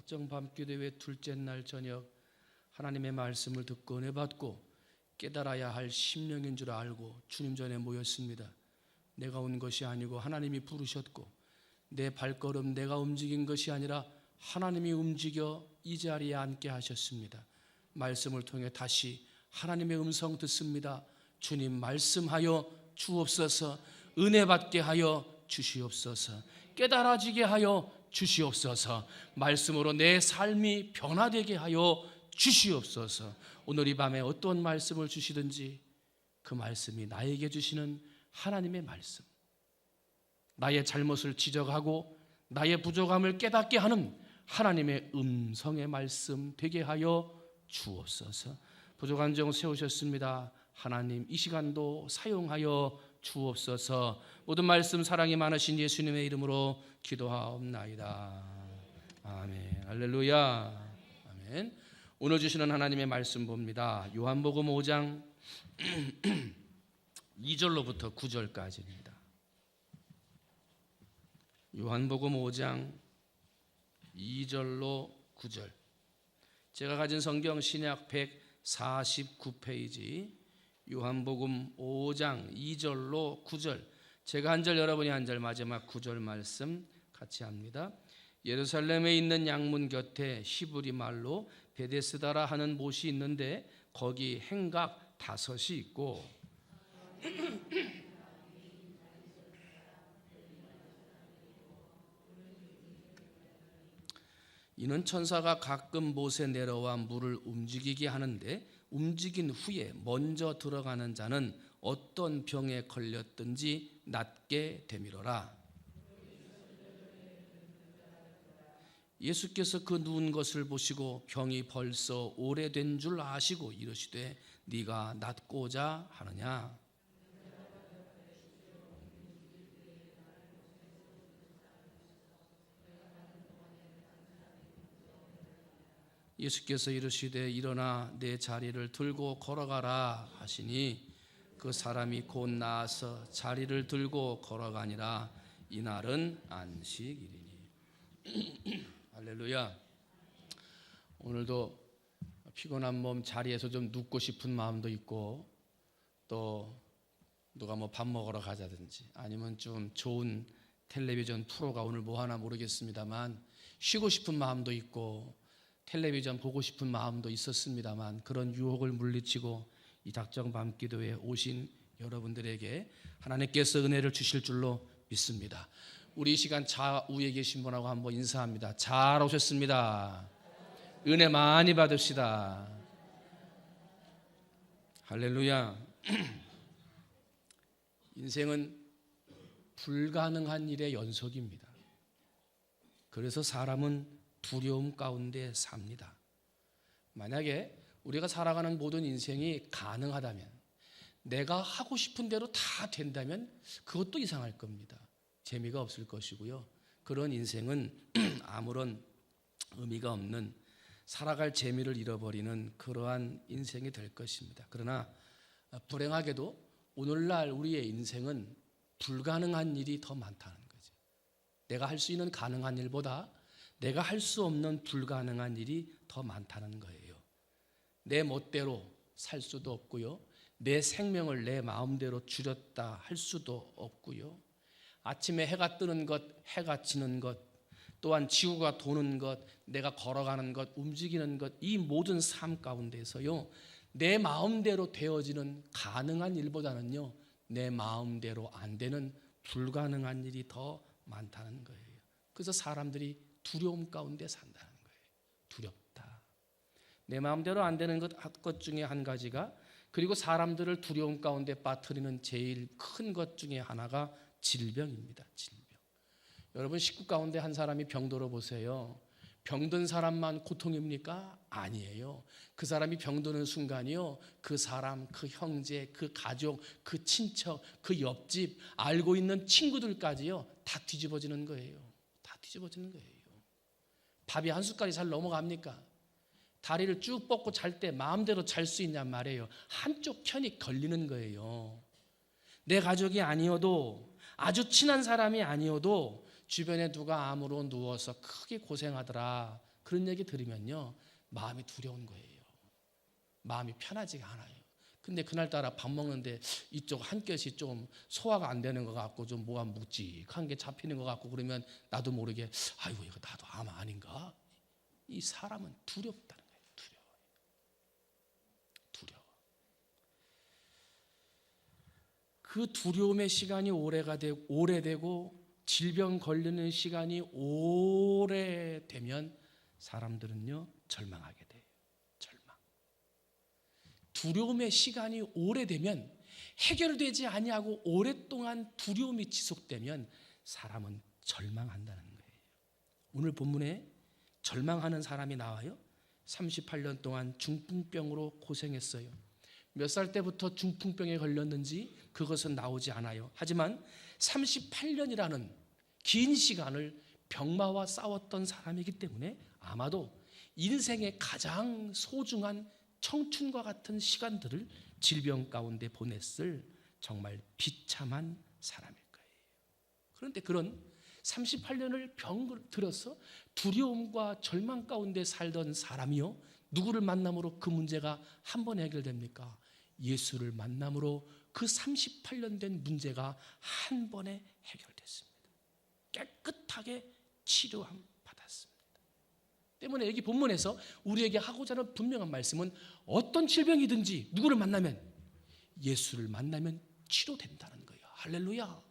작정 밤기도회 둘째 날 저녁 하나님의 말씀을 듣고 은혜 받고 깨달아야 할 심령인 줄 알고 주님 전에 모였습니다. 내가 온 것이 아니고 하나님이 부르셨고 내 발걸음 내가 움직인 것이 아니라 하나님이 움직여 이 자리에 앉게 하셨습니다. 말씀을 통해 다시 하나님의 음성 듣습니다. 주님 말씀하여 주옵소서. 은혜 받게 하여 주시옵소서. 깨달아지게 하여 주시옵소서. 말씀으로 내 삶이 변화되게 하여 주시옵소서. 오늘 이 밤에 어떤 말씀을 주시든지 그 말씀이 나에게 주시는 하나님의 말씀, 나의 잘못을 지적하고 나의 부족함을 깨닫게 하는 하나님의 음성의 말씀 되게 하여 주옵소서. 부족한 점 세우셨습니다. 하나님 이 시간도 사용하여 주옵소서. 모든 말씀 사랑이 많으신 예수님의 이름으로 기도하옵나이다. 아멘. 할렐루야. 아멘. 오늘 주시는 하나님의 말씀 봅니다. 요한복음 5장 2절로부터 9절까지입니다. 요한복음 5장 2절로 9절. 제가 가진 성경 신약 149페이지 요한복음 5장 2절로 9절. 제가 한 절 여러분이 한 절 마지막 9절 말씀 같이 합니다. 예루살렘에 있는 양문 곁에 히브리 말로 베데스다라 하는 못이 있는데 거기 행각 5이 있고 이는 천사가 가끔 못에 내려와 물을 움직이게 하는데 움직인 후에 먼저 들어가는 자는 어떤 병에 걸렸든지 낫게 되미로라. 예수께서 그 누운 것을 보시고 병이 벌써 오래된 줄 아시고 이르시되 네가 낫고자 하느냐. 예수께서 이르시되 일어나 내 자리를 들고 걸어가라 하시니 그 사람이 곧 나아서 자리를 들고 걸어가니라. 이날은 안식일이니. 할렐루야. 오늘도 피곤한 몸 자리에서 좀 눕고 싶은 마음도 있고 또 누가 뭐 밥 먹으러 가자든지 아니면 좀 좋은 텔레비전 프로가 오늘 뭐 하나 모르겠습니다만 쉬고 싶은 마음도 있고 텔레비전 보고 싶은 마음도 있었습니다만 그런 유혹을 물리치고 이 작정 밤기도에 오신 여러분들에게 하나님께서 은혜를 주실 줄로 믿습니다. 우리 이 시간 좌우에 계신 분하고 한번 인사합니다. 잘 오셨습니다. 은혜 많이 받읍시다. 할렐루야. 인생은 불가능한 일의 연속입니다. 그래서 사람은 두려움 가운데 삽니다. 만약에 우리가 살아가는 모든 인생이 가능하다면 내가 하고 싶은 대로 다 된다면 그것도 이상할 겁니다. 재미가 없을 것이고요. 그런 인생은 아무런 의미가 없는 살아갈 재미를 잃어버리는 그러한 인생이 될 것입니다. 그러나 불행하게도 오늘날 우리의 인생은 불가능한 일이 더 많다는 거죠. 내가 할 수 있는 가능한 일보다 내가 할 수 없는 불가능한 일이 더 많다는 거예요. 내 멋대로 살 수도 없고요. 내 생명을 내 마음대로 줄였다 할 수도 없고요. 아침에 해가 뜨는 것, 해가 지는 것, 또한 지구가 도는 것, 내가 걸어가는 것, 움직이는 것, 이 모든 삶 가운데서요, 내 마음대로 되어지는 가능한 일보다는요, 내 마음대로 안 되는 불가능한 일이 더 많다는 거예요. 그래서 사람들이 두려움 가운데 산다는 거예요. 두렵다. 내 마음대로 안 되는 것 중에 한 가지가, 그리고 사람들을 두려움 가운데 빠뜨리는 제일 큰 것 중에 하나가 질병입니다. 질병. 여러분 식구 가운데 한 사람이 병들어 보세요. 병든 사람만 고통입니까? 아니에요. 그 사람이 병드는 순간이요, 그 사람, 그 형제, 그 가족, 그 친척, 그 옆집, 알고 있는 친구들까지요, 다 뒤집어지는 거예요. 다 뒤집어지는 거예요. 밥이 한 숟갈이 잘 넘어갑니까? 다리를 쭉 뻗고 잘 때 마음대로 잘 수 있냔 말이에요. 한쪽 편이 걸리는 거예요. 내 가족이 아니어도, 아주 친한 사람이 아니어도 주변에 누가 암으로 누워서 크게 고생하더라, 그런 얘기 들으면요, 마음이 두려운 거예요. 마음이 편하지가 않아요. 근데 그날따라 밥 먹는데 이쪽 한 뼘이 좀 소화가 안 되는 것 같고 좀 뭐가 묵직한 게 잡히는 것 같고 그러면 나도 모르게 아이고 이거 나도 암 아닌가? 이 사람은 두렵다는 거예요. 두려워. 그 두려움의 시간이 오래되고 질병 걸리는 시간이 오래되면 사람들은요 절망하게 돼요. 절망. 두려움의 시간이 오래되면 해결되지 아니하고 오랫동안 두려움이 지속되면 사람은 절망한다는 거예요. 오늘 본문에 절망하는 사람이 나와요. 38년 동안 중풍병으로 고생했어요. 몇 살 때부터 중풍병에 걸렸는지 그것은 나오지 않아요. 하지만 38년이라는 긴 시간을 병마와 싸웠던 사람이기 때문에 아마도 인생의 가장 소중한 청춘과 같은 시간들을 질병 가운데 보냈을 정말 비참한 사람일 거예요. 그런데 그런 38년을 병을 들어서 두려움과 절망 가운데 살던 사람이요, 누구를 만남으로 그 문제가 한 번에 해결됩니까? 예수를 만남으로 그 38년 된 문제가 한 번에 해결됐습니다. 깨끗하게 치료함 받았습니다. 때문에 여기 본문에서 우리에게 하고자 하는 분명한 말씀은 어떤 질병이든지 누구를 만나면, 예수를 만나면 치료된다는 거예요. 할렐루야.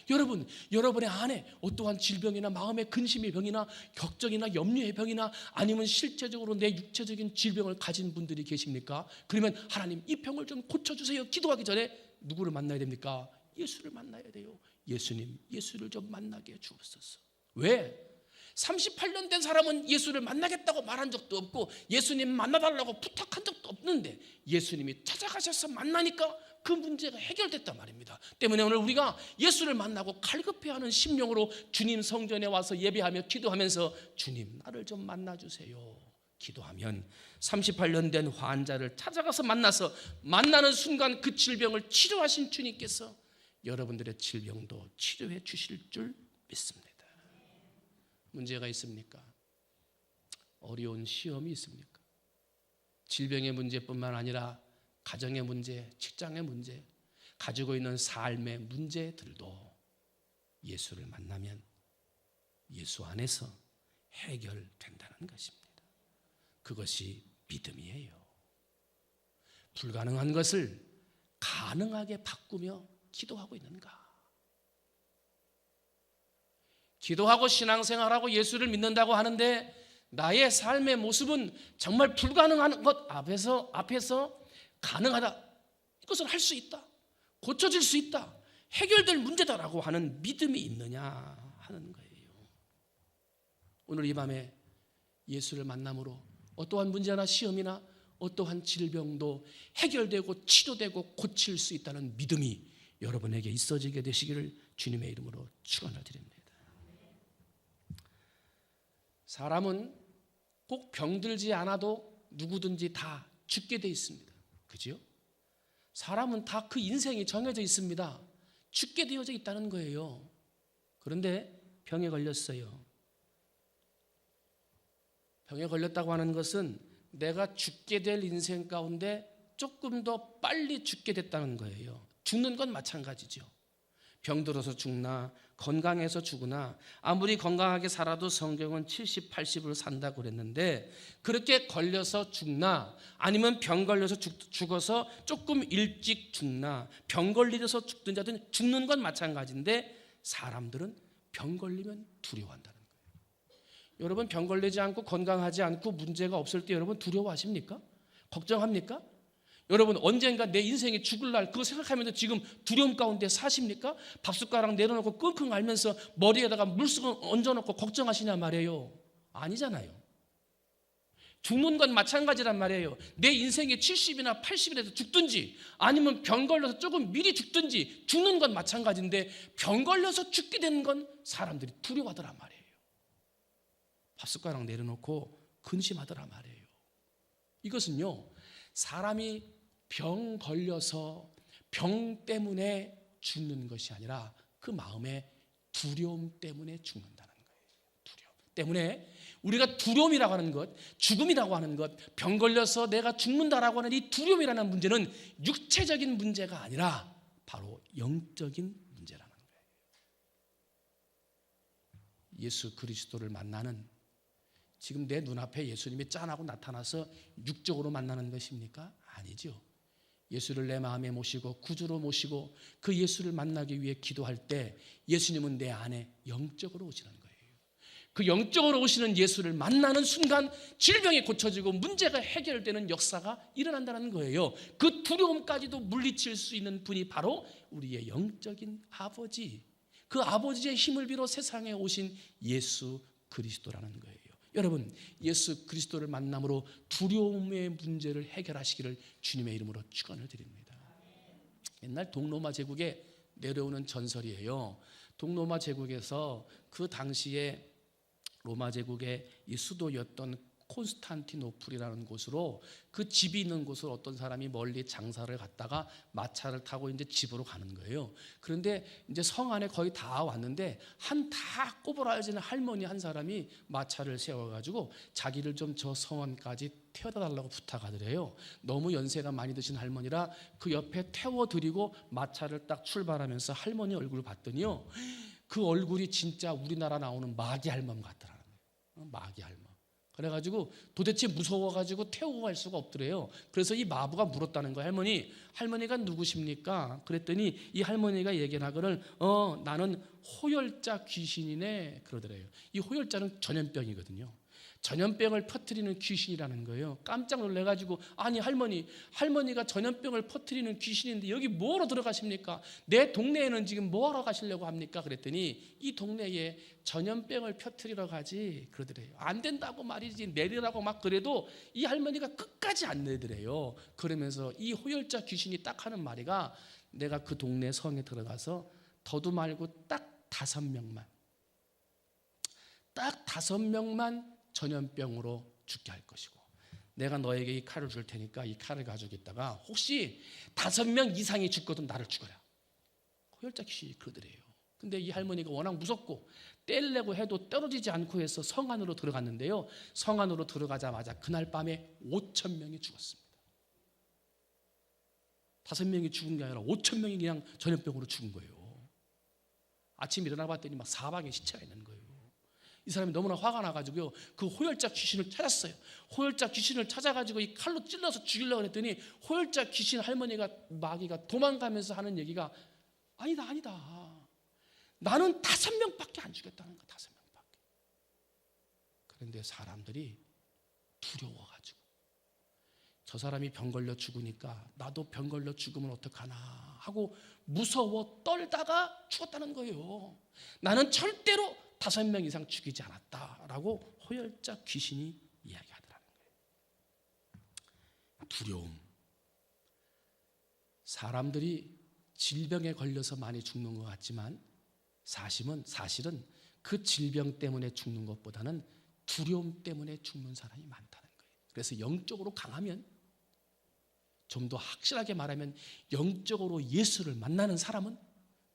여러분, 여러분의 안에 어떠한 질병이나 마음의 근심의 병이나 걱정이나 염려의 병이나 아니면 실제적으로 내 육체적인 질병을 가진 분들이 계십니까? 그러면 하나님 이 병을 좀 고쳐주세요. 기도하기 전에 누구를 만나야 됩니까? 예수를 만나야 돼요. 예수님, 예수를 좀 만나게 해주옵소서. 왜? 38년 된 사람은 예수를 만나겠다고 말한 적도 없고 예수님 만나달라고 부탁한 적도 없는데 예수님이 찾아가셔서 만나니까 그 문제가 해결됐단 말입니다. 때문에 오늘 우리가 예수를 만나고 갈급해하는 심령으로 주님 성전에 와서 예배하며 기도하면서 주님 나를 좀 만나주세요 기도하면 38년 된 환자를 찾아가서 만나서 만나는 순간 그 질병을 치료하신 주님께서 여러분들의 질병도 치료해 주실 줄 믿습니다. 문제가 있습니까? 어려운 시험이 있습니까? 질병의 문제뿐만 아니라 가정의 문제, 직장의 문제, 가지고 있는 삶의 문제들도 예수를 만나면 예수 안에서 해결된다는 것입니다. 그것이 믿음이에요. 불가능한 것을 가능하게 바꾸며 기도하고 있는가? 기도하고 신앙생활하고 예수를 믿는다고 하는데 나의 삶의 모습은 정말 불가능한 것 앞에서 가능하다. 이것을 할 수 있다. 고쳐질 수 있다. 해결될 문제다라고 하는 믿음이 있느냐 하는 거예요. 오늘 이 밤에 예수를 만남으로 어떠한 문제나 시험이나 어떠한 질병도 해결되고 치료되고 고칠 수 있다는 믿음이 여러분에게 있어지게 되시기를 주님의 이름으로 축원을 드립니다. 사람은 꼭 병들지 않아도 누구든지 다 죽게 돼 있습니다. 그죠? 사람은 다 그 인생이 정해져 있습니다. 죽게 되어져 있다는 거예요. 그런데 병에 걸렸어요. 병에 걸렸다고 하는 것은 내가 죽게 될 인생 가운데 조금 더 빨리 죽게 됐다는 거예요. 죽는 건 마찬가지죠. 병들어서 죽나 건강해서 죽으나 아무리 건강하게 살아도 성경은 70, 80을 산다고 그랬는데 그렇게 걸려서 죽나 아니면 병 걸려서 죽어서 조금 일찍 죽나 병 걸려서 죽든 자든 죽는 건 마찬가지인데 사람들은 병 걸리면 두려워한다는 거예요. 여러분 병 걸리지 않고 건강하지 않고 문제가 없을 때 여러분 두려워하십니까? 걱정합니까? 여러분 언젠가 내 인생이 죽을 날 그거 생각하면서 지금 두려움 가운데 사십니까? 밥숟가락 내려놓고 끙끙 앓면서 머리에다가 물수건 얹어놓고 걱정하시냐 말이에요. 아니잖아요. 죽는 건 마찬가지란 말이에요. 내 인생이 70이나 80이 돼서 죽든지 아니면 병 걸려서 조금 미리 죽든지 죽는 건 마찬가지인데 병 걸려서 죽게 되는 건 사람들이 두려워하더란 말이에요. 밥숟가락 내려놓고 근심하더란 말이에요. 이것은요 사람이 병 걸려서 병 때문에 죽는 것이 아니라 그 마음의 두려움 때문에 죽는다는 거예요. 두려움 때문에 우리가 두려움이라고 하는 것, 죽음이라고 하는 것, 병 걸려서 내가 죽는다라고 하는 이 두려움이라는 문제는 육체적인 문제가 아니라 바로 영적인 문제라는 거예요. 예수 그리스도를 만나는, 지금 내 눈앞에 예수님이 짠하고 나타나서 육적으로 만나는 것입니까? 아니죠. 예수를 내 마음에 모시고 구주로 모시고 그 예수를 만나기 위해 기도할 때 예수님은 내 안에 영적으로 오시는 거예요. 그 영적으로 오시는 예수를 만나는 순간 질병이 고쳐지고 문제가 해결되는 역사가 일어난다는 거예요. 그 두려움까지도 물리칠 수 있는 분이 바로 우리의 영적인 아버지, 그 아버지의 힘을 빌어 세상에 오신 예수 그리스도라는 거예요. 여러분, 예수 그리스도를 만남으로 두려움의 문제를 해결하시기를 주님의 이름으로 축원을 드립니다. 옛날 동로마 제국에 내려오는 전설이에요. 동로마 제국에서 그 당시에 로마 제국의 이 수도였던 콘스탄티노플이라는 곳으로, 그 집이 있는 곳으로 어떤 사람이 멀리 장사를 갔다가 마차를 타고 이제 집으로 가는 거예요. 그런데 이제 성 안에 거의 다 왔는데 한 다 꼬부라지는 할머니 한 사람이 마차를 세워가지고 자기를 좀 저 성원까지 태워다 달라고 부탁하더래요. 너무 연세가 많이 드신 할머니라 그 옆에 태워드리고 마차를 딱 출발하면서 할머니 얼굴을 봤더니요, 그 얼굴이 진짜 우리나라 나오는 마귀 할멈 같더라는 거예요. 마귀 할멈. 그래가지고 도대체 무서워가지고 태우고 갈 수가 없더래요. 그래서 이 마부가 물었다는 거예요. 할머니가 누구십니까? 그랬더니 이 할머니가 얘기를 하거늘 나는 호열자 귀신이네 그러더래요. 이 호열자는 전염병이거든요. 전염병을 퍼뜨리는 귀신이라는 거예요. 깜짝 놀래가지고, 아니 할머니가 전염병을 퍼뜨리는 귀신인데 여기 뭐하러 들어가십니까? 내 동네에는 지금 뭐하러 가시려고 합니까? 그랬더니 이 동네에 전염병을 퍼뜨리러 가지 그러더래요. 안 된다고 말이지, 내리라고 막 그래도 이 할머니가 끝까지 안 내더래요. 그러면서 이 호열자 귀신이 딱 하는 말이가, 내가 그 동네 성에 들어가서 더도 말고 딱 5명만 전염병으로 죽게 할 것이고, 내가 너에게 이 칼을 줄 테니까 이 칼을 가지고 있다가 혹시 5명 이상이 죽거든 나를 죽어라. 호열자 귀신이 그러더래요. 근데 이 할머니가 워낙 무섭고 떼려고 해도 떨어지지 않고 해서 성 안으로 들어갔는데요, 성 안으로 들어가자마자 그날 밤에 5,000명이 죽었습니다. 5명이 죽은 게 아니라 5,000명이 그냥 전염병으로 죽은 거예요. 아침에 일어나 봤더니 막 사방에 시체가 있는 거예요. 이 사람이 너무나 화가 나가지고요, 그 호열자 귀신을 찾았어요. 호열자 귀신을 찾아가지고 이 칼로 찔러서 죽이려고 했더니 호열자 귀신 할머니가, 마귀가 도망가면서 하는 얘기가, 아니다. 나는 5명밖에 안 죽였다는 거야. 5명밖에. 그런데 사람들이 두려워가지고, 저 사람이 병 걸려 죽으니까 나도 병 걸려 죽으면 어떡하나 하고 무서워 떨다가 죽었다는 거예요. 나는 절대로 5명 이상 죽이지 않았다라고 호열자 귀신이 이야기하더라는 거예요. 두려움. 사람들이 질병에 걸려서 많이 죽는 것 같지만 사실은 그 질병 때문에 죽는 것보다는 두려움 때문에 죽는 사람이 많다는 거예요. 그래서 영적으로 강하면, 좀 더 확실하게 말하면 영적으로 예수를 만나는 사람은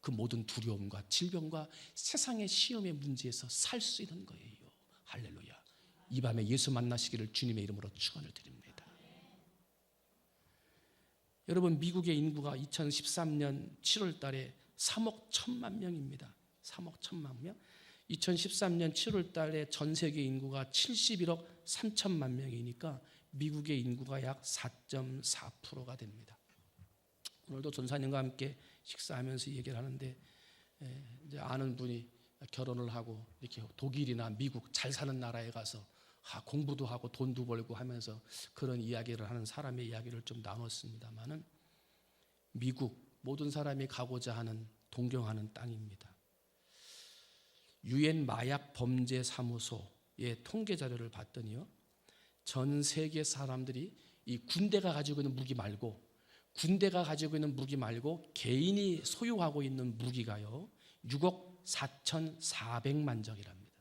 그 모든 두려움과 질병과 세상의 시험의 문제에서 살 수 있는 거예요. 할렐루야. 이 밤에 예수 만나시기를 주님의 이름으로 축원을 드립니다. 여러분, 미국의 인구가 2013년 7월 달에 3억 1천만 명입니다. 3억 1천만 명. 2013년 7월 달에 전 세계 인구가 71억 3천만 명이니까 미국의 인구가 약 4.4%가 됩니다. 오늘도 전사님과 함께 식사하면서 얘기를 하는데, 이제 아는 분이 결혼을 하고 이렇게 독일이나 미국 잘 사는 나라에 가서 공부도 하고 돈도 벌고 하면서 그런 이야기를 하는 사람의 이야기를 좀 나눴습니다만은, 미국 모든 사람이 가고자 하는, 동경하는 땅입니다. 유엔 마약 범죄 사무소의 통계 자료를 봤더니요, 전 세계 사람들이 이 군대가 가지고 있는 무기 말고 개인이 소유하고 있는 무기가요 6억 4,400만 정이랍니다.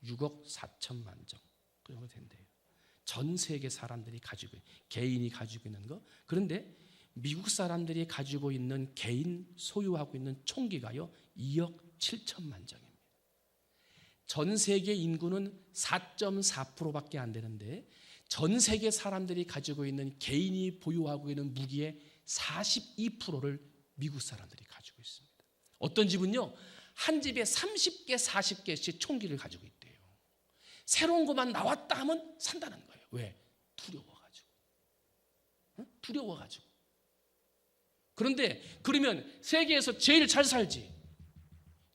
6억 4천만 정 정도 된대요. 전 세계 사람들이 가지고, 개인이 가지고 있는 거. 그런데 미국 사람들이 가지고 있는, 개인 소유하고 있는 총기가요 2억 7천만 정입니다. 전 세계 인구는 4.4%밖에 안 되는데 전 세계 사람들이 가지고 있는 개인이 보유하고 있는 무기의 42%를 미국 사람들이 가지고 있습니다. 어떤 집은요, 한 집에 30개, 40개씩 총기를 가지고 있대요. 새로운 것만 나왔다 하면 산다는 거예요. 왜? 두려워가지고. 두려워가지고. 그런데 그러면 세계에서 제일 잘 살지.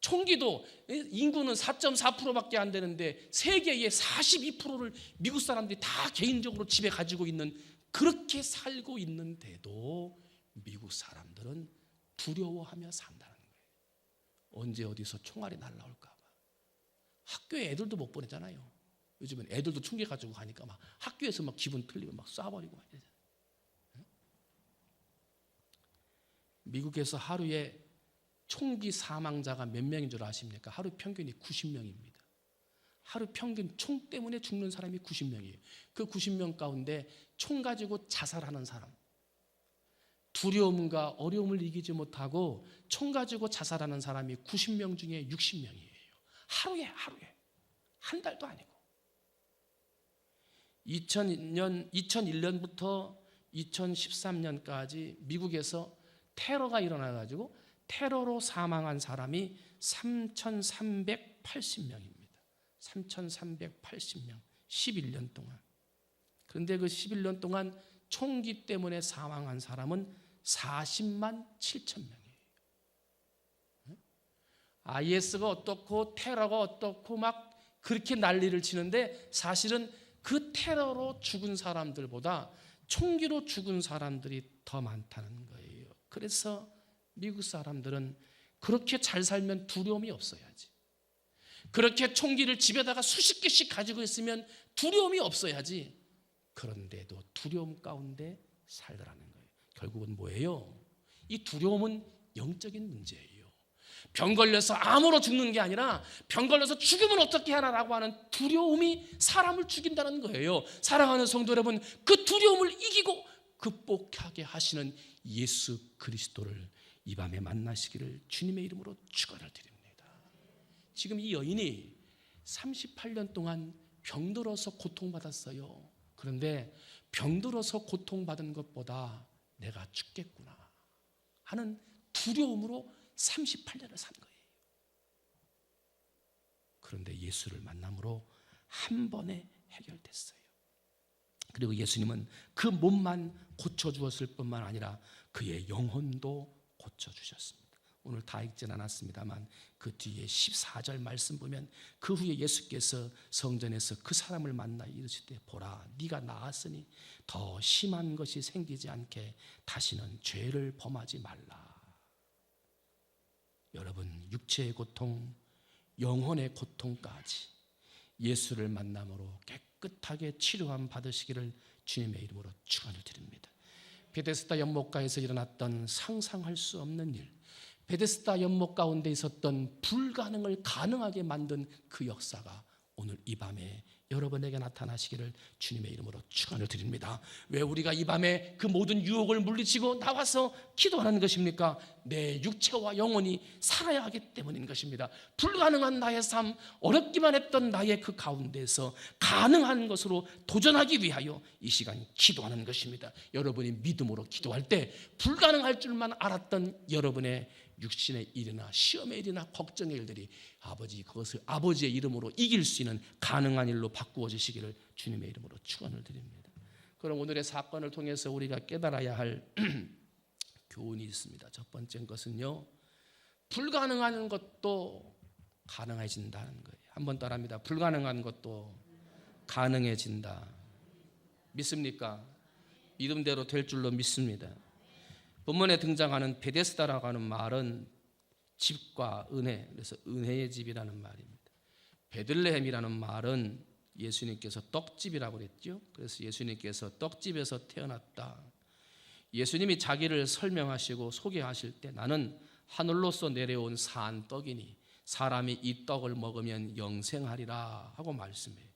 총기도 인구는 4.4%밖에 안 되는데 세계의 42%를 미국 사람들이 다 개인적으로 집에 가지고 있는, 그렇게 살고 있는데도 미국 사람들은 두려워하며 산다는 거예요. 언제 어디서 총알이 날라올까 봐. 학교에 애들도 못 보내잖아요. 요즘은 애들도 총기 가지고 가니까 막 학교에서 막 기분 틀리고 막 쏴버리고 막 이러잖아요. 미국에서 하루에 총기 사망자가 몇 명인 줄 아십니까? 하루 평균이 90명입니다. 하루 평균 총 때문에 죽는 사람이 90명이에요. 그 90명 가운데 총 가지고 자살하는 사람, 두려움과 어려움을 이기지 못하고 총 가지고 자살하는 사람이 90명 중에 60명이에요. 하루에 한 달도 아니고. 2001년부터 2013년까지 미국에서 테러가 일어나가지고 테러로 사망한 사람이 3,380명입니다. 3,380명. 11년 동안. 그런데 그 11년 동안 총기 때문에 사망한 사람은 40만 7천 명이에요. IS가 어떻고 테러가 어떻고 막 그렇게 난리를 치는데 사실은 그 테러로 죽은 사람들보다 총기로 죽은 사람들이 더 많다는 거예요. 그래서 미국 사람들은 그렇게 잘 살면 두려움이 없어야지. 그렇게 총기를 집에다가 수십 개씩 가지고 있으면 두려움이 없어야지. 그런데도 두려움 가운데 살더라는 거예요. 결국은 뭐예요? 이 두려움은 영적인 문제예요. 병 걸려서 암으로 죽는 게 아니라 병 걸려서 죽으면 어떻게 하나라고 하는 두려움이 사람을 죽인다는 거예요. 사랑하는 성도 여러분, 그 두려움을 이기고 극복하게 하시는 예수 그리스도를 이 밤에 만나시기를 주님의 이름으로 축원을 드립니다. 지금 이 여인이 38년 동안 병들어서 고통받았어요. 그런데 병들어서 고통받은 것보다 내가 죽겠구나 하는 두려움으로 38년을 산 거예요. 그런데 예수를 만남으로 한 번에 해결됐어요. 그리고 예수님은 그 몸만 고쳐주었을 뿐만 아니라 그의 영혼도 고쳐주셨습니다. 오늘 다 읽진 않았습니다만 그 뒤에 14절 말씀 보면 그 후에 예수께서 성전에서 그 사람을 만나 이르실 때 보라, 네가 나았으니 더 심한 것이 생기지 않게 다시는 죄를 범하지 말라. 여러분, 육체의 고통, 영혼의 고통까지 예수를 만남으로 깨끗하게 치료함 받으시기를 주님의 이름으로 축원을 드립니다. 베데스다 연못가에서 일어났던 상상할 수 없는 일, 베데스다 연못 가운데 있었던 불가능을 가능하게 만든 그 역사가 오늘 이 밤에 여러분에게 나타나시기를 주님의 이름으로 축원을 드립니다. 왜 우리가 이 밤에 그 모든 유혹을 물리치고 나와서 기도하는 것입니까? 내 육체와 영혼이 살아야 하기 때문인 것입니다. 불가능한 나의 삶, 어렵기만 했던 나의 그 가운데서 가능한 것으로 도전하기 위하여 이 시간 기도하는 것입니다. 여러분이 믿음으로 기도할 때 불가능할 줄만 알았던 여러분의 육신의 일이나 시험의 일이나 걱정의 일들이 아버지, 그것을 아버지의 이름으로 이길 수 있는 가능한 일로 바꾸어 주시기를 주님의 이름으로 축원을 드립니다. 그럼 오늘의 사건을 통해서 우리가 깨달아야 할 교훈이 있습니다. 첫 번째 것은요, 불가능한 것도 가능해진다는 거예요. 한번 따라합니다. 불가능한 것도 가능해진다. 믿습니까? 믿음대로 될 줄로 믿습니다. 본문에 등장하는 베데스다라고 하는 말은 집과 은혜, 그래서 은혜의 집이라는 말입니다. 베들레헴이라는 말은 예수님께서 떡집이라고 그랬죠. 그래서 예수님께서 떡집에서 태어났다. 예수님이 자기를 설명하시고 소개하실 때 나는 하늘로서 내려온 산 떡이니 사람이 이 떡을 먹으면 영생하리라 하고 말씀해요.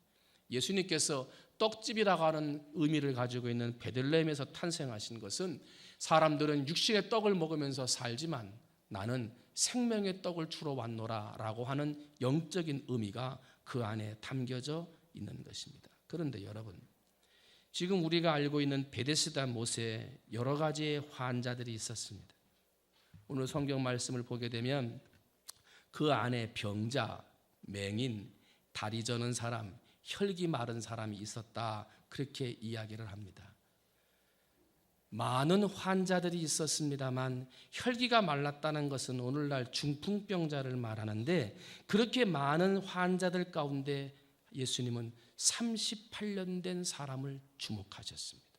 예수님께서 떡집이라고 하는 의미를 가지고 있는 베들레헴에서 탄생하신 것은 사람들은 육신의 떡을 먹으면서 살지만 나는 생명의 떡을 주러 왔노라 라고 하는 영적인 의미가 그 안에 담겨져 있는 것입니다. 그런데 여러분, 지금 우리가 알고 있는 베데스다 못에 여러 가지의 환자들이 있었습니다. 오늘 성경 말씀을 보게 되면 그 안에 병자, 맹인, 다리 저는 사람, 혈기 마른 사람이 있었다, 그렇게 이야기를 합니다. 많은 환자들이 있었습니다만 혈기가 말랐다는 것은 오늘날 중풍병자를 말하는데, 그렇게 많은 환자들 가운데 예수님은 38년 된 사람을 주목하셨습니다.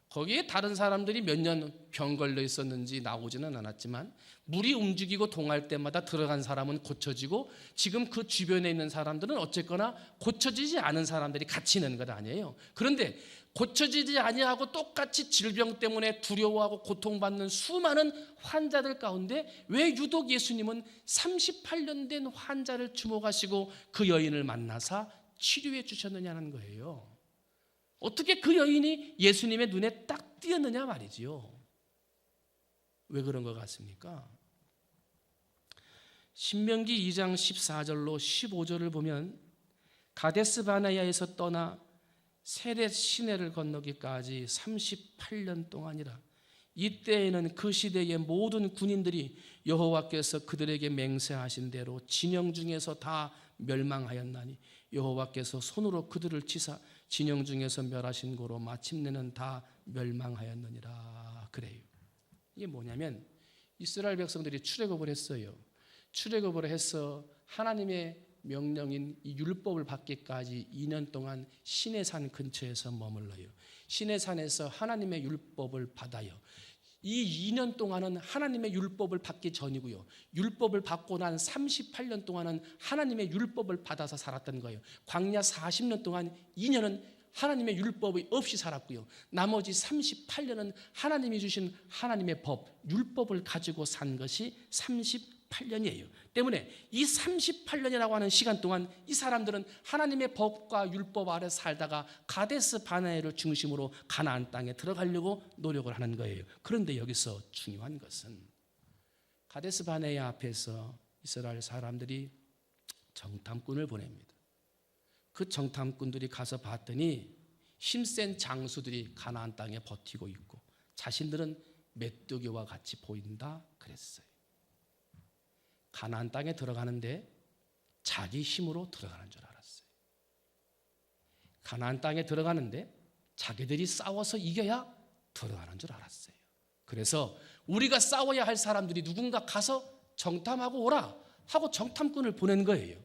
거기에 다른 사람들이 몇 년 병 걸려 있었는지 나오지는 않았지만 물이 움직이고 동할 때마다 들어간 사람은 고쳐지고, 지금 그 주변에 있는 사람들은 어쨌거나 고쳐지지 않은 사람들이 같이 있는 것 아니에요. 그런데 고쳐지지 아니하고 똑같이 질병 때문에 두려워하고 고통받는 수많은 환자들 가운데 왜 유독 예수님은 38년 된 환자를 주목하시고 그 여인을 만나사 치료해 주셨느냐는 거예요. 어떻게 그 여인이 예수님의 눈에 딱 띄었느냐 말이지요. 왜 그런 것 같습니까? 신명기 2장 14절로 15절을 보면 가데스 바네아에서 떠나 세렛 시내를 건너기까지 38년 동안이라. 이때에는 그 시대의 모든 군인들이 여호와께서 그들에게 맹세하신 대로 진영 중에서 다 멸망하였나니 여호와께서 손으로 그들을 치사 진영 중에서 멸하신 고로 마침내는 다 멸망하였느니라. 그래요. 이게 뭐냐면 이스라엘 백성들이 출애굽을 했어요. 출애굽을 해서 하나님의 명령인 이 율법을 받기까지 2년 동안 시내산 근처에서 머물러요. 시내산에서 하나님의 율법을 받아요. 이 2년 동안은 하나님의 율법을 받기 전이고요. 율법을 받고 난 38년 동안은 하나님의 율법을 받아서 살았던 거예요. 광야 40년 동안 2년은 하나님의 율법이 없이 살았고요. 나머지 38년은 하나님이 주신 하나님의 법, 율법을 가지고 산 것이 38년이에요. 때문에 이 38년이라고 하는 시간 동안 이 사람들은 하나님의 법과 율법 아래 살다가 가데스 바네아를 중심으로 가나안 땅에 들어가려고 노력을 하는 거예요. 그런데 여기서 중요한 것은 가데스 바네아 앞에서 이스라엘 사람들이 정탐꾼을 보냅니다. 그 정탐꾼들이 가서 봤더니 힘센 장수들이 가나안 땅에 버티고 있고 자신들은 메뚜기와 같이 보인다 그랬어요. 가나안 땅에 들어가는데 자기 힘으로 들어가는 줄 알았어요. 가나안 땅에 들어가는데 자기들이 싸워서 이겨야 들어가는 줄 알았어요. 그래서 우리가 싸워야 할 사람들이 누군가 가서 정탐하고 오라 하고 정탐꾼을 보낸 거예요.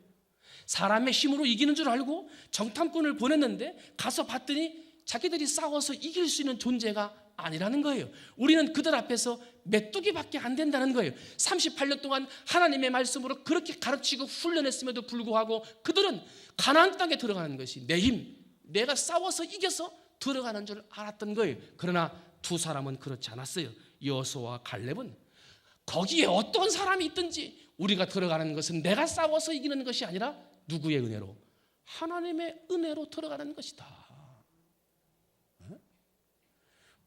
사람의 힘으로 이기는 줄 알고 정탐꾼을 보냈는데 가서 봤더니 자기들이 싸워서 이길 수 있는 존재가 아니라는 거예요. 우리는 그들 앞에서 메뚜기밖에 안 된다는 거예요. 38년 동안 하나님의 말씀으로 그렇게 가르치고 훈련했음에도 불구하고 그들은 가나안 땅에 들어가는 것이 내 힘, 내가 싸워서 이겨서 들어가는 줄 알았던 거예요. 그러나 두 사람은 그렇지 않았어요. 여호수아와 갈렙은 거기에 어떤 사람이 있든지 우리가 들어가는 것은 내가 싸워서 이기는 것이 아니라 누구의 은혜로? 하나님의 은혜로 들어가는 것이다.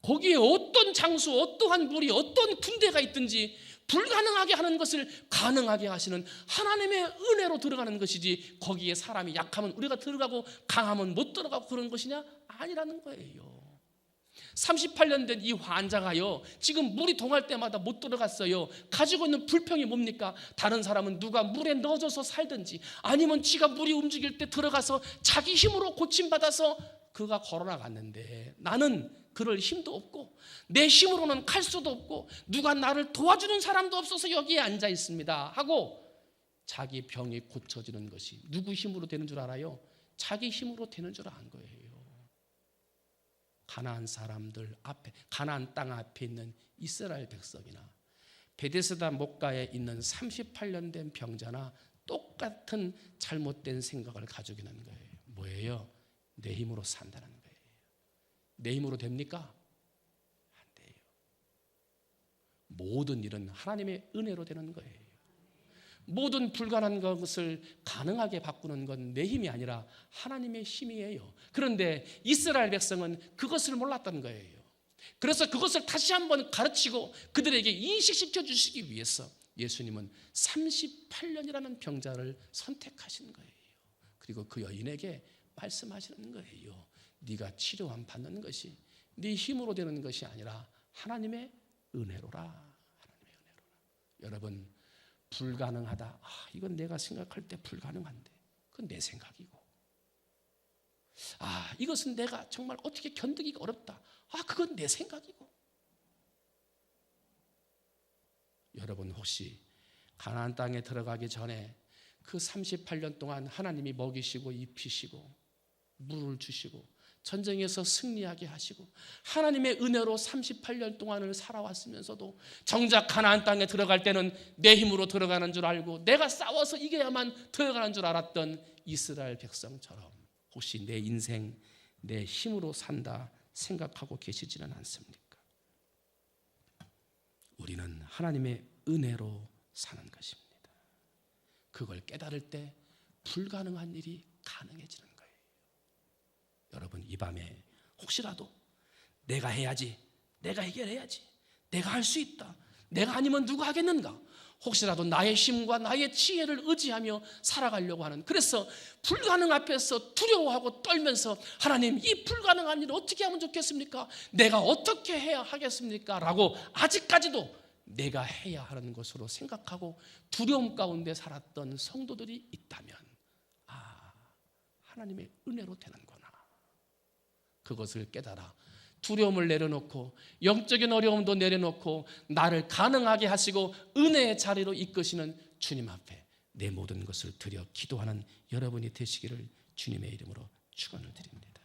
거기에 어떤 장수, 어떠한 무리, 어떤 군대가 있든지 불가능하게 하는 것을 가능하게 하시는 하나님의 은혜로 들어가는 것이지 거기에 사람이 약하면 우리가 들어가고 강하면 못 들어가고 그런 것이냐? 아니라는 거예요. 38년 된 이 환자가요, 지금 물이 동할 때마다 못 들어갔어요. 가지고 있는 불평이 뭡니까? 다른 사람은 누가 물에 넣어줘서 살든지 아니면 지가 물이 움직일 때 들어가서 자기 힘으로 고침받아서 그가 걸어나갔는데 나는 그럴 힘도 없고 내 힘으로는 갈 수도 없고 누가 나를 도와주는 사람도 없어서 여기에 앉아 있습니다 하고 자기 병이 고쳐지는 것이 누구 힘으로 되는 줄 알아요? 자기 힘으로 되는 줄 안 거예요. 가나안 사람들 앞에, 가나안 땅 앞에 있는 이스라엘 백성이나 베데스다 목가에 있는 38년 된 병자나 똑같은 잘못된 생각을 가지고 있는 거예요. 뭐예요? 내 힘으로 산다는 거예요. 내 힘으로 됩니까? 안 돼요. 모든 일은 하나님의 은혜로 되는 거예요. 모든 불가능한 것을 가능하게 바꾸는 건 내 힘이 아니라 하나님의 힘이에요. 그런데 이스라엘 백성은 그것을 몰랐던 거예요. 그래서 그것을 다시 한번 가르치고 그들에게 인식시켜 주시기 위해서 예수님은 38년이라는 병자를 선택하신 거예요. 그리고 그 여인에게 말씀하시는 거예요. 네가 치료함 받는 것이 네 힘으로 되는 것이 아니라 하나님의 은혜로라. 하나님의 은혜로라. 여러분, 불가능하다. 이건 내가 생각할 때 불가능한데 그건 내 생각이고, 이것은 내가 정말 어떻게 견디기가 어렵다. 그건 내 생각이고. 여러분, 혹시 가나안 땅에 들어가기 전에 그 38년 동안 하나님이 먹이시고 입히시고 물을 주시고 전쟁에서 승리하게 하시고 하나님의 은혜로 38년 동안을 살아왔으면서도 정작 가나안 땅에 들어갈 때는 내 힘으로 들어가는 줄 알고 내가 싸워서 이겨야만 들어가는 줄 알았던 이스라엘 백성처럼 혹시 내 인생 내 힘으로 산다 생각하고 계시지는 않습니까? 우리는 하나님의 은혜로 사는 것입니다. 그걸 깨달을 때 불가능한 일이 가능해지는 거예요. 여러분, 이 밤에 혹시라도 내가 해야지, 내가 해결해야지, 내가 할 수 있다, 내가 아니면 누가 하겠는가, 혹시라도 나의 힘과 나의 지혜를 의지하며 살아가려고 하는, 그래서 불가능 앞에서 두려워하고 떨면서 하나님, 이 불가능한 일을 어떻게 하면 좋겠습니까? 내가 어떻게 해야 하겠습니까? 라고 아직까지도 내가 해야 하는 것으로 생각하고 두려움 가운데 살았던 성도들이 있다면 하나님의 은혜로 되는구나. 그것을 깨달아 두려움을 내려놓고 영적인 어려움도 내려놓고 나를 가능하게 하시고 은혜의 자리로 이끄시는 주님 앞에 내 모든 것을 드려 기도하는 여러분이 되시기를 주님의 이름으로 축원을 드립니다.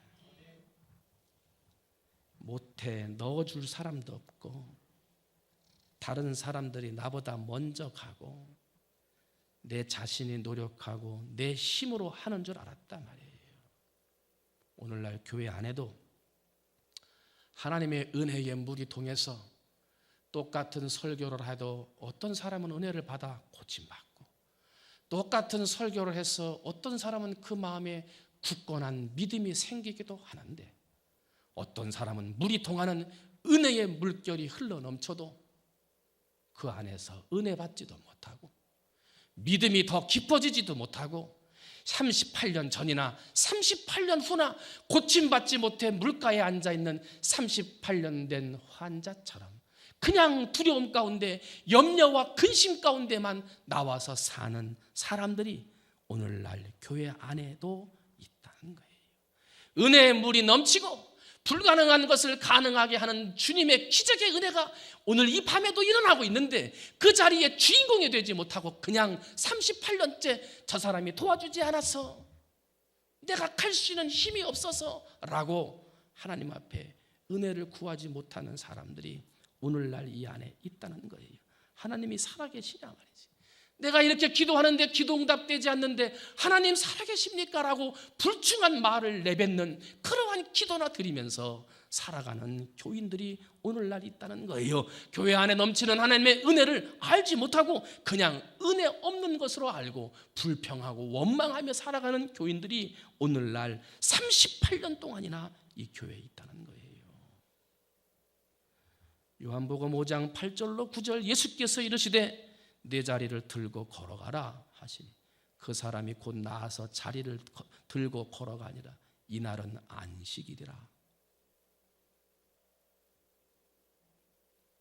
못해 넣어줄 사람도 없고 다른 사람들이 나보다 먼저 가고 내 자신이 노력하고 내 힘으로 하는 줄 알았단 말이에요. 오늘날 교회 안에도 하나님의 은혜의 물이 통해서 똑같은 설교를 해도 어떤 사람은 은혜를 받아 고침받고 똑같은 설교를 해서 어떤 사람은 그 마음에 굳건한 믿음이 생기기도 하는데 어떤 사람은 물이 통하는 은혜의 물결이 흘러넘쳐도 그 안에서 은혜 받지도 못하고 믿음이 더 깊어지지도 못하고 38년 전이나 38년 후나 고침받지 못해 물가에 앉아있는 38년 된 환자처럼 그냥 두려움 가운데 염려와 근심 가운데만 나와서 사는 사람들이 오늘날 교회 안에도 있다는 거예요. 은혜의 물이 넘치고 불가능한 것을 가능하게 하는 주님의 기적의 은혜가 오늘 이 밤에도 일어나고 있는데 그 자리에 주인공이 되지 못하고 그냥 38년째 저 사람이 도와주지 않아서 내가 갈 수 있는 힘이 없어서 라고 하나님 앞에 은혜를 구하지 못하는 사람들이 오늘날 이 안에 있다는 거예요. 하나님이 살아계시냐 말이지. 내가 이렇게 기도하는데 기도 응답되지 않는데 하나님 살아계십니까? 라고 불충한 말을 내뱉는 그러한 기도나 드리면서 살아가는 교인들이 오늘날 있다는 거예요. 교회 안에 넘치는 하나님의 은혜를 알지 못하고 그냥 은혜 없는 것으로 알고 불평하고 원망하며 살아가는 교인들이 오늘날 38년 동안이나 이 교회에 있다는 거예요. 요한복음 5장 8절로 9절 예수께서 이르시되 내 자리를 들고 걸어가라 하시니 그 사람이 곧 나아서 자리를 들고 걸어가니라. 이날은 안식일이라.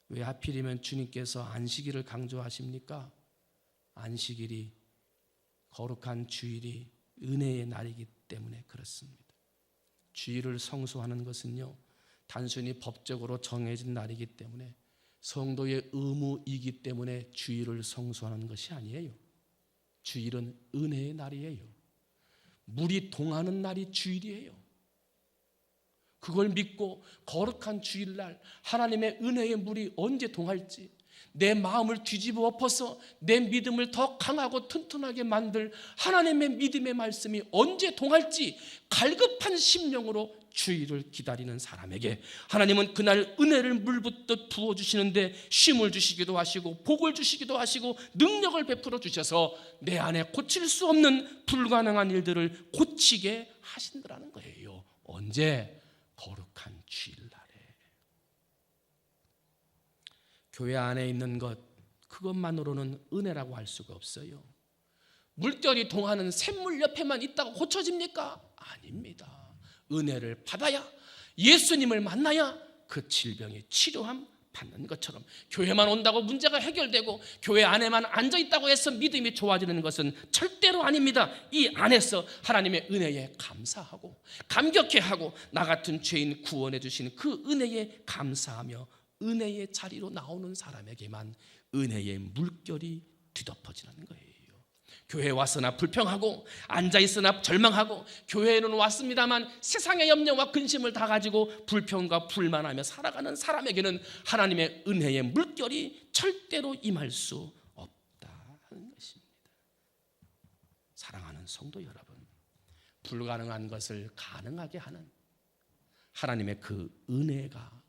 왜 하필이면 주님께서 안식일을 강조하십니까? 안식일이 거룩한 주일이 은혜의 날이기 때문에 그렇습니다. 주일을 성수하는 것은요 단순히 법적으로 정해진 날이기 때문에 성도의 의무이기 때문에 주일을 성수하는 것이 아니에요. 주일은 은혜의 날이에요. 물이 동하는 날이 주일이에요. 그걸 믿고 거룩한 주일날 하나님의 은혜의 물이 언제 동할지 내 마음을 뒤집어 엎어서 내 믿음을 더 강하고 튼튼하게 만들 하나님의 믿음의 말씀이 언제 동할지 갈급한 심령으로 주일을 기다리는 사람에게 하나님은 그날 은혜를 물붓듯 부어주시는데 쉼을 주시기도 하시고 복을 주시기도 하시고 능력을 베풀어 주셔서 내 안에 고칠 수 없는 불가능한 일들을 고치게 하신다는 거예요. 언제? 거룩한 주일날에. 교회 안에 있는 것 그것만으로는 은혜라고 할 수가 없어요. 물결이 동하는 샘물 옆에만 있다가 고쳐집니까? 아닙니다. 은혜를 받아야, 예수님을 만나야 그 질병이 치료함 받는 것처럼, 교회만 온다고 문제가 해결되고 교회 안에만 앉아있다고 해서 믿음이 좋아지는 것은 절대로 아닙니다. 이 안에서 하나님의 은혜에 감사하고 감격해하고 나 같은 죄인 구원해 주신 그 은혜에 감사하며 은혜의 자리로 나오는 사람에게만 은혜의 물결이 뒤덮어지는 거예요. 교회에 왔으나 불평하고 앉아있으나 절망하고, 교회에는 왔습니다만 세상의 염려와 근심을 다 가지고 불평과 불만하며 살아가는 사람에게는 하나님의 은혜의 물결이 절대로 임할 수 없다는 것입니다. 사랑하는 성도 여러분, 불가능한 것을 가능하게 하는 하나님의 그 은혜가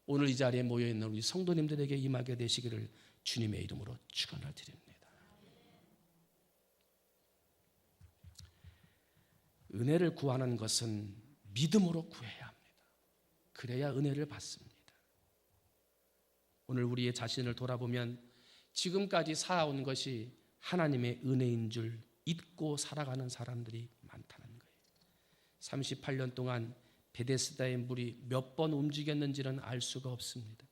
오늘 이 자리에 모여있는 우리 성도님들에게 임하게 되시기를 주님의 이름으로 축원을 드립니다. 은혜를 구하는 것은 믿음으로 구해야 합니다. 그래야 은혜를 받습니다. 오늘 우리의 자신을 돌아보면 지금까지 살아온 것이 하나님의 은혜인 줄 잊고 살아가는 사람들이 많다는 거예요. 38년 동안 베데스다의 물이 몇 번 움직였는지는 알 수가 없습니다.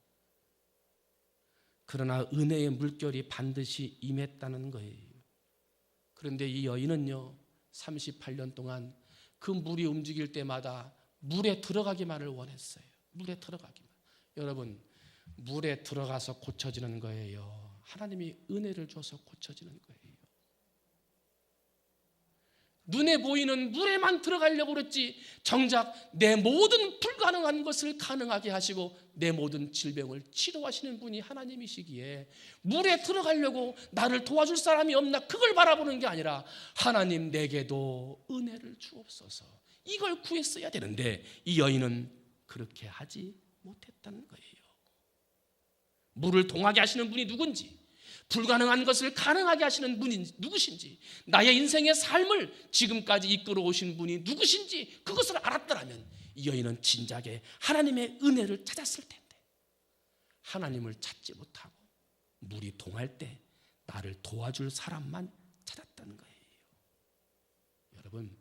그러나 은혜의 물결이 반드시 임했다는 거예요. 그런데 이 여인은요, 38년 동안 그 물이 움직일 때마다 물에 들어가기만을 원했어요. 물에 들어가기만. 여러분, 물에 들어가서 고쳐지는 거예요. 하나님이 은혜를 줘서 고쳐지는 거예요. 눈에 보이는 물에만 들어가려고 그랬지, 정작 내 모든 불가능한 것을 가능하게 하시고 내 모든 질병을 치료하시는 분이 하나님이시기에 물에 들어가려고 나를 도와줄 사람이 없나 그걸 바라보는 게 아니라 하나님 내게도 은혜를 주옵소서, 이걸 구했어야 되는데 이 여인은 그렇게 하지 못했다는 거예요. 물을 동하게 하시는 분이 누군지, 불가능한 것을 가능하게 하시는 분이 누구신지, 나의 인생의 삶을 지금까지 이끌어 오신 분이 누구신지 그것을 알았더라면 이 여인은 진작에 하나님의 은혜를 찾았을 텐데 하나님을 찾지 못하고 물이 동할 때 나를 도와줄 사람만 찾았다는 거예요. 여러분,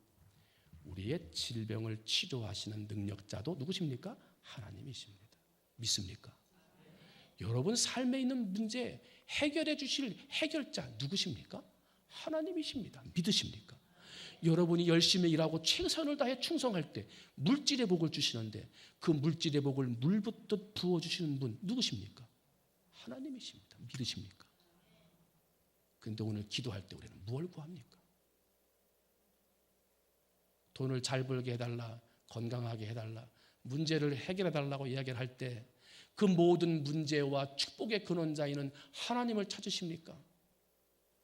우리의 질병을 치료하시는 능력자도 누구십니까? 하나님이십니다. 믿습니까? 여러분 삶에 있는 문제 해결해 주실 해결자 누구십니까? 하나님이십니다. 믿으십니까? 여러분이 열심히 일하고 최선을 다해 충성할 때 물질의 복을 주시는데 그 물질의 복을 물 붓듯 부어주시는 분 누구십니까? 하나님이십니다. 믿으십니까? 그런데 오늘 기도할 때 우리는 무엇을 구합니까? 돈을 잘 벌게 해달라, 건강하게 해달라, 문제를 해결해달라고 이야기를 할 때 그 모든 문제와 축복의 근원자이는 하나님을 찾으십니까?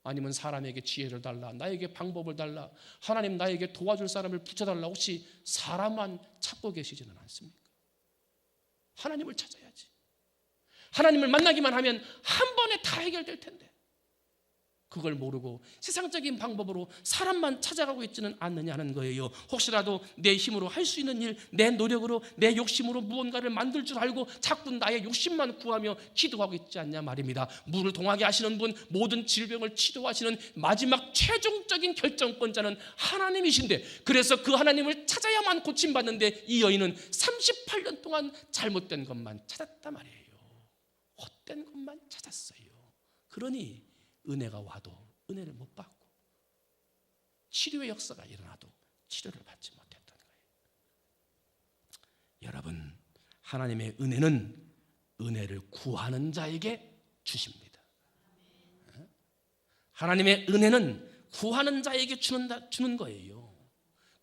아니면 사람에게 지혜를 달라, 나에게 방법을 달라, 하나님 나에게 도와줄 사람을 붙여달라, 혹시 사람만 찾고 계시지는 않습니까? 하나님을 찾아야지. 하나님을 만나기만 하면 한 번에 다 해결될 텐데 그걸 모르고 세상적인 방법으로 사람만 찾아가고 있지는 않느냐는 거예요. 혹시라도 내 힘으로 할 수 있는 일, 내 노력으로, 내 욕심으로 무언가를 만들 줄 알고 자꾸 나의 욕심만 구하며 기도하고 있지 않냐 말입니다. 물을 동하게 하시는 분, 모든 질병을 치료하시는 마지막 최종적인 결정권자는 하나님이신데, 그래서 그 하나님을 찾아야만 고침받는데 이 여인은 38년 동안 잘못된 것만 찾았단 말이에요. 헛된 것만 찾았어요. 그러니 은혜가 와도 은혜를 못 받고 치료의 역사가 일어나도 치료를 받지 못했다는 거예요. 여러분, 하나님의 은혜는 은혜를 구하는 자에게 주십니다. 하나님의 은혜는 구하는 자에게 주는 거예요.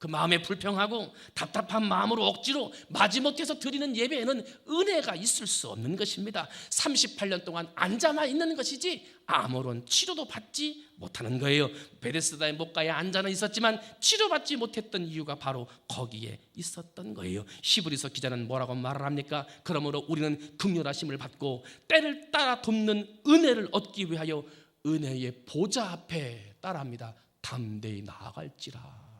그 마음에 불평하고 답답한 마음으로 억지로 마지못해서 드리는 예배에는 은혜가 있을 수 없는 것입니다. 38년 동안 앉아만 있는 것이지 아무런 치료도 받지 못하는 거예요. 베데스다의 목가에 앉아는 있었지만 치료받지 못했던 이유가 바로 거기에 있었던 거예요. 히브리서 기자는 뭐라고 말을 합니까? 그러므로 우리는 긍휼하심을 받고 때를 따라 돕는 은혜를 얻기 위하여 은혜의 보좌 앞에 따라합니다. 담대히 나아갈지라.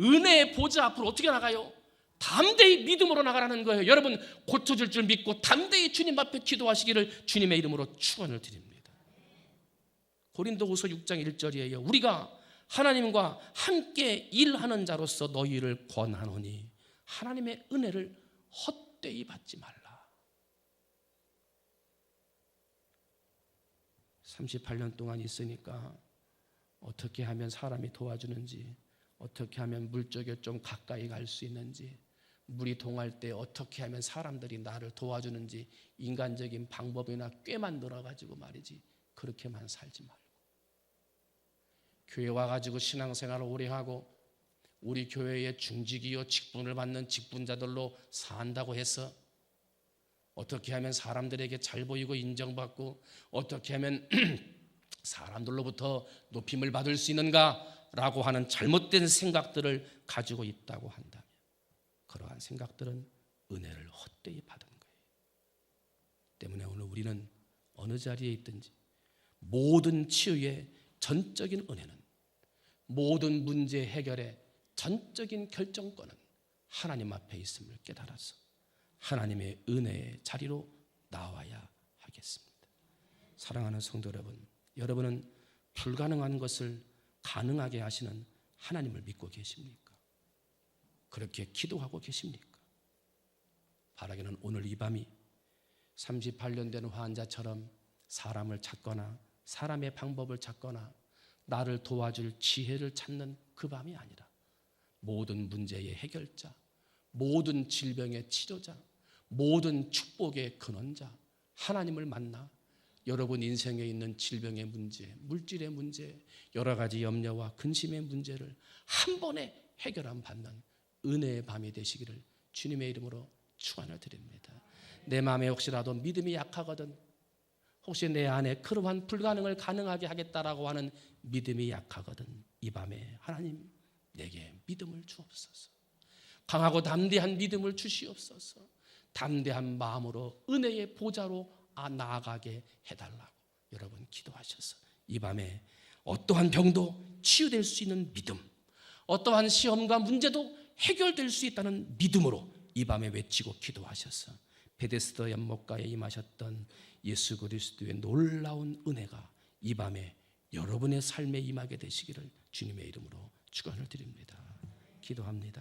은혜의 보좌 앞으로 어떻게 나가요? 담대히 믿음으로 나가라는 거예요. 여러분, 고쳐질 줄 믿고 담대히 주님 앞에 기도하시기를 주님의 이름으로 축원을 드립니다. 고린도후서 6장 1절이에요. 우리가 하나님과 함께 일하는 자로서 너희를 권하노니 하나님의 은혜를 헛되이 받지 말라. 38년 동안 있으니까 어떻게 하면 사람이 도와주는지, 어떻게 하면 물 쪽에 좀 가까이 갈 수 있는지, 물이 동할 때 어떻게 하면 사람들이 나를 도와주는지 인간적인 방법이나 꾀만 늘어가지고 말이지, 그렇게만 살지 말고 교회 와가지고 신앙생활을 오래 하고 우리 교회의 중직이요 직분을 받는 직분자들로 산다고 해서 어떻게 하면 사람들에게 잘 보이고 인정받고 어떻게 하면 사람들로부터 높임을 받을 수 있는가라고 하는 잘못된 생각들을 가지고 있다고 한다면 그러한 생각들은 은혜를 헛되이 받은 거예요. 때문에 오늘 우리는 어느 자리에 있든지 모든 치유의 전적인 은혜는, 모든 문제 해결의 전적인 결정권은 하나님 앞에 있음을 깨달아서 하나님의 은혜의 자리로 나와야 하겠습니다. 사랑하는 성도 여러분, 여러분은 불가능한 것을 가능하게 하시는 하나님을 믿고 계십니까? 그렇게 기도하고 계십니까? 바라기는 오늘 이 밤이 38년 된 환자처럼 사람을 찾거나 사람의 방법을 찾거나 나를 도와줄 지혜를 찾는 그 밤이 아니라 모든 문제의 해결자, 모든 질병의 치료자, 모든 축복의 근원자 하나님을 만나 여러분 인생에 있는 질병의 문제, 물질의 문제, 여러 가지 염려와 근심의 문제를 한 번에 해결함 받는 은혜의 밤이 되시기를 주님의 이름으로 축원을 드립니다. 내 마음에 혹시라도 믿음이 약하거든, 혹시 내 안에 그러한 불가능을 가능하게 하겠다라고 하는 믿음이 약하거든, 이 밤에 하나님 내게 믿음을 주옵소서. 강하고 담대한 믿음을 주시옵소서. 담대한 마음으로 은혜의 보좌로 나아가게 해달라고 여러분 기도하셔서 이 밤에 어떠한 병도 치유될 수 있는 믿음, 어떠한 시험과 문제도 해결될 수 있다는 믿음으로 이 밤에 외치고 기도하셔서 베데스다 연못가에 임하셨던 예수 그리스도의 놀라운 은혜가 이 밤에 여러분의 삶에 임하게 되시기를 주님의 이름으로 축원을 드립니다. 기도합니다.